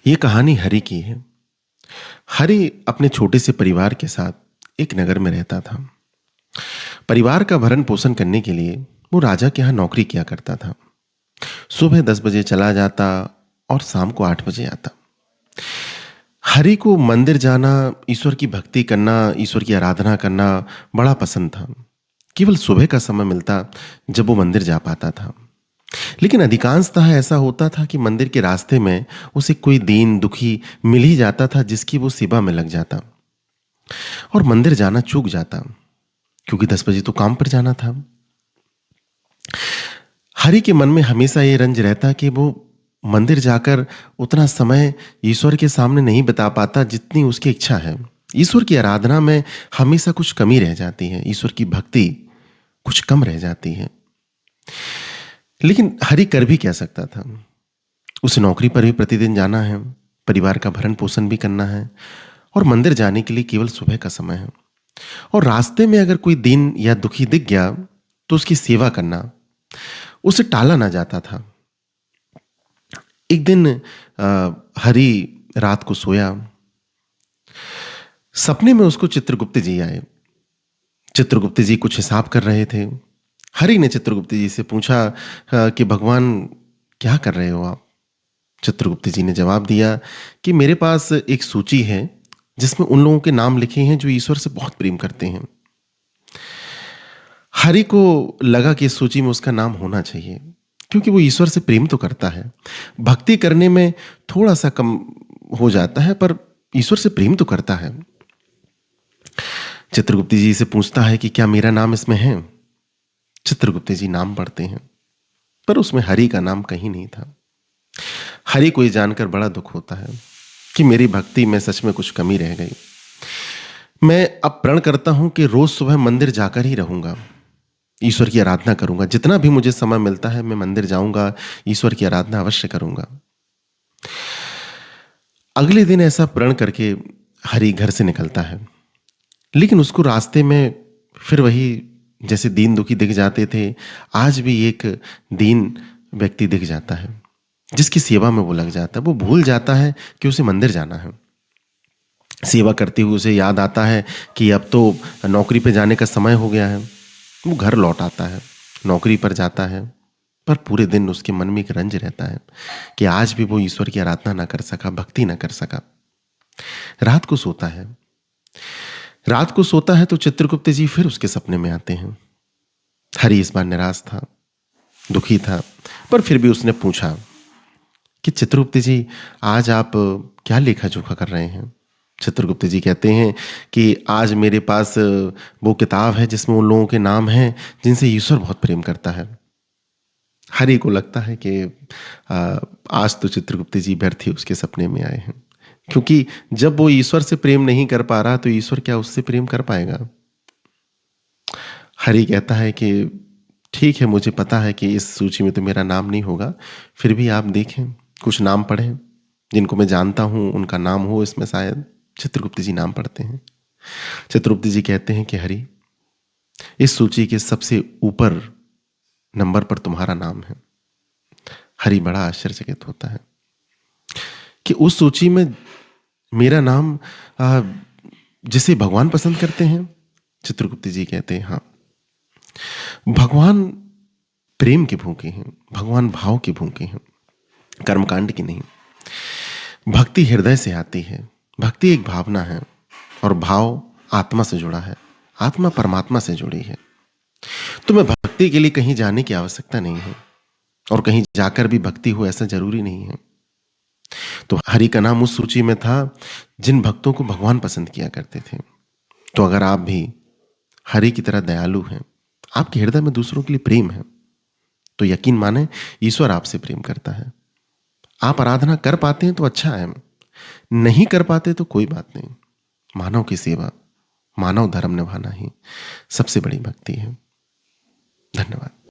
ये कहानी हरि की है। हरि अपने छोटे से परिवार के साथ एक नगर में रहता था। परिवार का भरण पोषण करने के लिए वो राजा के यहाँ नौकरी किया करता था। सुबह 10 बजे चला जाता और शाम को 8 बजे आता। हरि को मंदिर जाना, ईश्वर की भक्ति करना, ईश्वर की आराधना करना बड़ा पसंद था। केवल सुबह का समय मिलता जब वो मंदिर जा पाता था। लेकिन अधिकांशतः ऐसा होता था कि मंदिर के रास्ते में उसे कोई दीन दुखी मिल ही जाता था जिसकी वो सेवा में लग जाता और मंदिर जाना चूक जाता, क्योंकि 10 बजे तो काम पर जाना था। हरि के मन में हमेशा ये रंज रहता कि वो मंदिर जाकर उतना समय ईश्वर के सामने नहीं बिता पाता जितनी उसकी इच्छा है। ईश्वर की आराधना में हमेशा कुछ कमी रह जाती है, ईश्वर की भक्ति कुछ कम रह जाती है। लेकिन हरि कर भी क्या सकता था? उसे नौकरी पर भी प्रतिदिन जाना है, परिवार का भरण पोषण भी करना है और मंदिर जाने के लिए केवल सुबह का समय है। और रास्ते में अगर कोई दीन या दुखी दिख गया तो उसकी सेवा करना उसे टाला ना जाता था। एक दिन हरि रात को सोया। सपने में उसको चित्रगुप्त जी आए। चित्रगुप्त जी कुछ हिसाब कर रहे थे। हरि ने चित्रगुप्त जी से पूछा कि भगवान क्या कर रहे हो आप? चित्रगुप्त जी ने जवाब दिया कि मेरे पास एक सूची है जिसमें उन लोगों के नाम लिखे हैं जो ईश्वर से बहुत प्रेम करते हैं। हरि को लगा कि इस सूची में उसका नाम होना चाहिए, क्योंकि वो ईश्वर से प्रेम तो करता है, भक्ति करने में थोड़ा सा कम हो जाता है, पर ईश्वर से प्रेम तो करता है। चित्रगुप्त जी से पूछता है कि क्या मेरा नाम इसमें है? चित्रगुप्त जी नाम पढ़ते हैं, पर उसमें हरि का नाम कहीं नहीं था। हरि को ये जानकर बड़ा दुख होता है कि मेरी भक्ति में सच में कुछ कमी रह गई। मैं अब प्रण करता हूं कि रोज सुबह मंदिर जाकर ही रहूंगा, ईश्वर की आराधना करूंगा। जितना भी मुझे समय मिलता है मैं मंदिर जाऊंगा, ईश्वर की आराधना अवश्य करूंगा। अगले दिन ऐसा प्रण करके हरि घर से निकलता है, लेकिन उसको रास्ते में फिर वही जैसे दीन दुखी दिख जाते थे, आज भी एक दीन व्यक्ति दिख जाता है जिसकी सेवा में वो लग जाता है। वो भूल जाता है कि उसे मंदिर जाना है। सेवा करते हुए उसे याद आता है कि अब तो नौकरी पे जाने का समय हो गया है। वो घर लौट आता है, नौकरी पर जाता है, पर पूरे दिन उसके मन में एक रंज रहता है कि आज भी वो ईश्वर की आराधना ना कर सका, भक्ति ना कर सका। रात को सोता है। रात को सोता है तो चित्रगुप्त जी फिर उसके सपने में आते हैं। हरि इस बार निराश था, दुखी था, पर फिर भी उसने पूछा कि चित्रगुप्त जी आज आप क्या लेखा जोखा कर रहे हैं? चित्रगुप्त जी कहते हैं कि आज मेरे पास वो किताब है जिसमें उन लोगों के नाम हैं जिनसे ईश्वर बहुत प्रेम करता है। हरि को लगता है कि आज तो चित्रगुप्त जी व्यर्थ ही उसके सपने में आए हैं, क्योंकि जब वो ईश्वर से प्रेम नहीं कर पा रहा तो ईश्वर क्या उससे प्रेम कर पाएगा? हरि कहता है कि ठीक है, मुझे पता है कि इस सूची में तो मेरा नाम नहीं होगा, फिर भी आप देखें, कुछ नाम पढ़ें जिनको मैं जानता हूं, उनका नाम हो इसमें शायद। चित्रगुप्त जी नाम पढ़ते हैं। चित्रगुप्त जी कहते हैं कि हरि, इस सूची के सबसे ऊपर नंबर पर तुम्हारा नाम है। हरि बड़ा आश्चर्यचकित होता है कि उस सूची में मेरा नाम जिसे भगवान पसंद करते हैं। चित्रगुप्त जी कहते हैं हाँ, भगवान प्रेम के भूखे हैं, भगवान भाव के भूखे हैं, कर्मकांड की नहीं। भक्ति हृदय से आती है, भक्ति एक भावना है और भाव आत्मा से जुड़ा है, आत्मा परमात्मा से जुड़ी है। तो मैं भक्ति के लिए कहीं जाने की आवश्यकता नहीं है और कहीं जाकर भी भक्ति हो ऐसा जरूरी नहीं है। तो हरि का नाम उस सूची में था जिन भक्तों को भगवान पसंद किया करते थे। तो अगर आप भी हरि की तरह दयालु हैं, आपके हृदय में दूसरों के लिए प्रेम है, तो यकीन माने ईश्वर आपसे प्रेम करता है। आप आराधना कर पाते हैं तो अच्छा है, नहीं कर पाते तो कोई बात नहीं। मानव की सेवा, मानव धर्म निभाना ही सबसे बड़ी भक्ति है। धन्यवाद।